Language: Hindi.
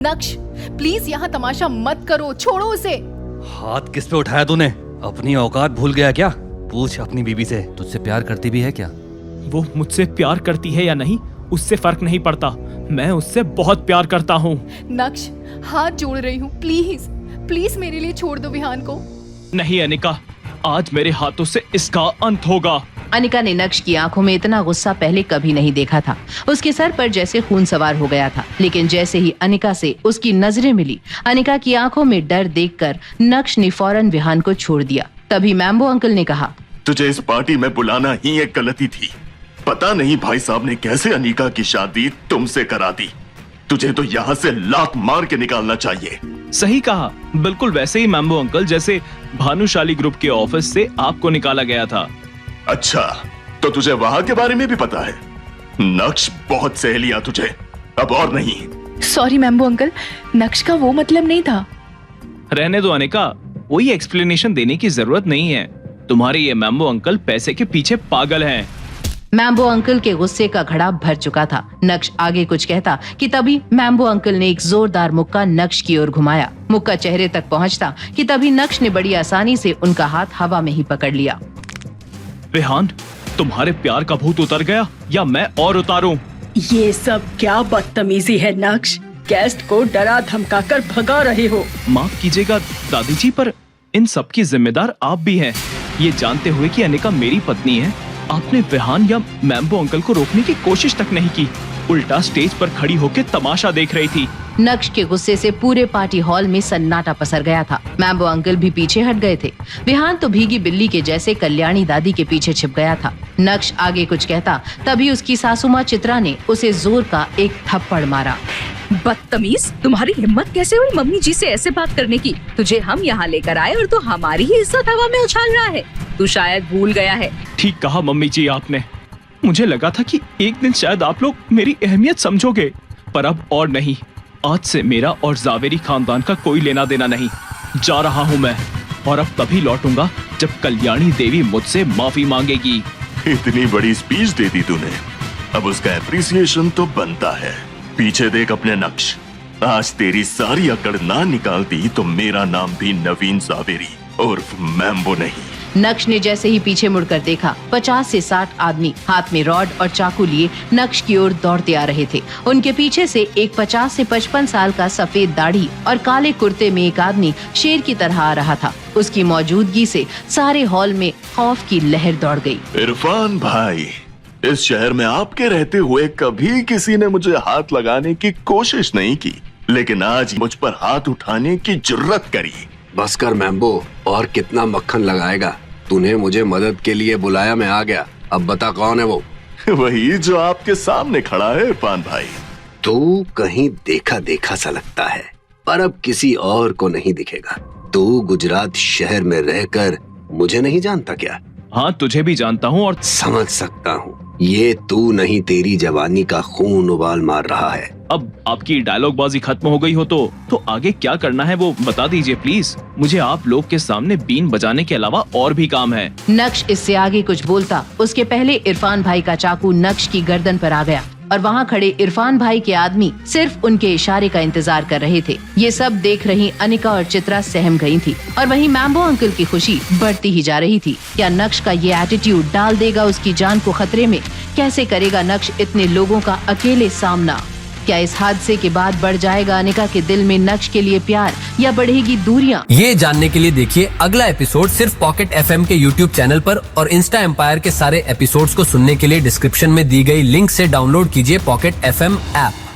नक्श, प्लीज यहाँ तमाशा मत करो, छोड़ो उसे। हाथ किस पे उठाया तूने? अपनी औकात भूल गया क्या? पूछ अपनी बीवी से, तुझसे प्यार करती भी है क्या? वो मुझसे प्यार करती है या नहीं उससे फर्क नहीं पड़ता, मैं उससे बहुत प्यार करता हूँ। नक्श, हाथ जोड़ रही हूँ, प्लीज प्लीज मेरे लिए छोड़ दो विहान को। नहीं अनिका, आज मेरे हाथों से इसका अंत होगा। अनिका ने नक्श की आंखों में इतना गुस्सा पहले कभी नहीं देखा था। उसके सर पर जैसे खून सवार हो गया था। लेकिन जैसे ही अनिका से उसकी नजरें मिली, अनिका की आंखों में डर देखकर नक्श ने फौरन विहान को छोड़ दिया। तभी मैम्बो अंकल ने कहा, तुझे इस पार्टी में बुलाना ही एक गलती थी। पता नहीं भाई साहब ने कैसे अनिका की शादी तुमसे करा दी। तुझे तो यहाँ से लात मार के निकालना चाहिए। सही कहा, बिल्कुल वैसे ही मैम्बो अंकल जैसे भानुशाली ग्रुप के ऑफिस से आपको निकाला गया था। अच्छा, तो तुझे वहाँ के बारे में भी पता है? नक्श बहुत सह लिया तुझे, अब और नहीं। सॉरी मैम्बो अंकल, नक्श का वो मतलब नहीं था। रहने दो अनिका, कोई एक्सप्लेनेशन देने की जरूरत नहीं है। तुम्हारे ये मैम्बो अंकल पैसे के पीछे पागल हैं। मैम्बो अंकल के गुस्से का घड़ा भर चुका था। नक्श आगे कुछ कहता कि तभी मैम्बो अंकल ने एक जोरदार मुक्का नक्श की ओर घुमाया। मुक्का चेहरे तक पहुंचता कि तभी नक्श ने बड़ी आसानी से उनका हाथ हवा में ही पकड़ लिया। विहान, तुम्हारे प्यार का भूत उतर गया या मैं और उतारूं? ये सब क्या बदतमीजी है नक्श, गेस्ट को डरा धमका कर भगा रहे हो। माफ कीजिएगा दादी जी, पर इन सब की जिम्मेदार आप भी हैं। ये जानते हुए कि अनिका मेरी पत्नी है, आपने विहान या मैम्बो अंकल को रोकने की कोशिश तक नहीं की, उल्टा स्टेज पर खड़ी होकर तमाशा देख रही थी। नक्श के गुस्से से पूरे पार्टी हॉल में सन्नाटा पसर गया था। मैम्बो अंकल भी पीछे हट गए थे। विहान तो भीगी बिल्ली के जैसे कल्याणी दादी के पीछे छिप गया था। नक्श आगे कुछ कहता, तभी उसकी सासू माँ चित्रा ने उसे जोर का एक थप्पड़ मारा। बदतमीज, तुम्हारी हिम्मत कैसे हुई मम्मी जी से ऐसे बात करने की? तुझे हम यहाँ लेकर आए और तू हमारी ही इज्जत हवा में उछाल रहा है। तू शायद भूल गया है। ठीक कहा मम्मी जी आपने, मुझे लगा था कि एक दिन शायद आप लोग मेरी अहमियत समझोगे, पर अब और नहीं। आज से मेरा और जावेरी खानदान का कोई लेना देना नहीं। जा रहा हूँ मैं, और अब तभी लौटूंगा जब कल्याणी देवी मुझसे माफी मांगेगी। इतनी बड़ी स्पीच दे दी तूने, अब उसका एप्रिसिएशन तो बनता है। पीछे देख अपने नक्श, आज तेरी सारी अकड़ ना निकालती तो मेरा नाम भी नवीन जावेरी उर्फ मैम्बो नहीं। नक्श ने जैसे ही पीछे मुड़कर देखा, 50 से 60 आदमी हाथ में रॉड और चाकू लिए नक्श की ओर दौड़ते आ रहे थे। उनके पीछे से एक 50 से 55 साल का सफेद दाढ़ी और काले कुर्ते में एक आदमी शेर की तरह आ रहा था। उसकी मौजूदगी से सारे हॉल में खौफ की लहर दौड़ गई। इरफान भाई, इस शहर में आपके रहते हुए कभी किसी ने मुझे हाथ लगाने की कोशिश नहीं की, लेकिन आज मुझ पर हाथ उठाने की जुर्रत करी। बस कर मैम्बो, और कितना मक्खन लगाएगा? तूने मुझे मदद के लिए बुलाया, मैं आ गया। अब बता कौन है वो? वही जो आपके सामने खड़ा है इरफान भाई। तू कहीं देखा देखा सा लगता है, पर अब किसी और को नहीं दिखेगा। तू गुजरात शहर में रहकर मुझे नहीं जानता क्या? हाँ, तुझे भी जानता हूँ और समझ सकता हूँ। ये तू नहीं, तेरी जवानी का खून उबाल मार रहा है। अब आपकी डायलॉग बाजी खत्म हो गई हो तो आगे क्या करना है वो बता दीजिए प्लीज। मुझे आप लोग के सामने बीन बजाने के अलावा और भी काम है। नक्श इससे आगे कुछ बोलता उसके पहले इरफान भाई का चाकू नक्श की गर्दन पर आ गया और वहाँ खड़े इरफान भाई के आदमी सिर्फ उनके इशारे का इंतजार कर रहे थे। ये सब देख रही अनिका और चित्रा सहम गई थी और वहीं मैम्बो अंकल की खुशी बढ़ती ही जा रही थी। क्या नक्श का ये एटीट्यूड डाल देगा उसकी जान को खतरे में? कैसे करेगा नक्श इतने लोगों का अकेले सामना? क्या इस हादसे के बाद बढ़ जाएगा अनिका के दिल में नक्श के लिए प्यार या बढ़ेगी दूरियां? ये जानने के लिए देखिए अगला एपिसोड सिर्फ पॉकेट FM के YouTube चैनल पर, और इंस्टा एम्पायर के सारे एपिसोड्स को सुनने के लिए डिस्क्रिप्शन में दी गई लिंक से डाउनलोड कीजिए पॉकेट FM ऐप।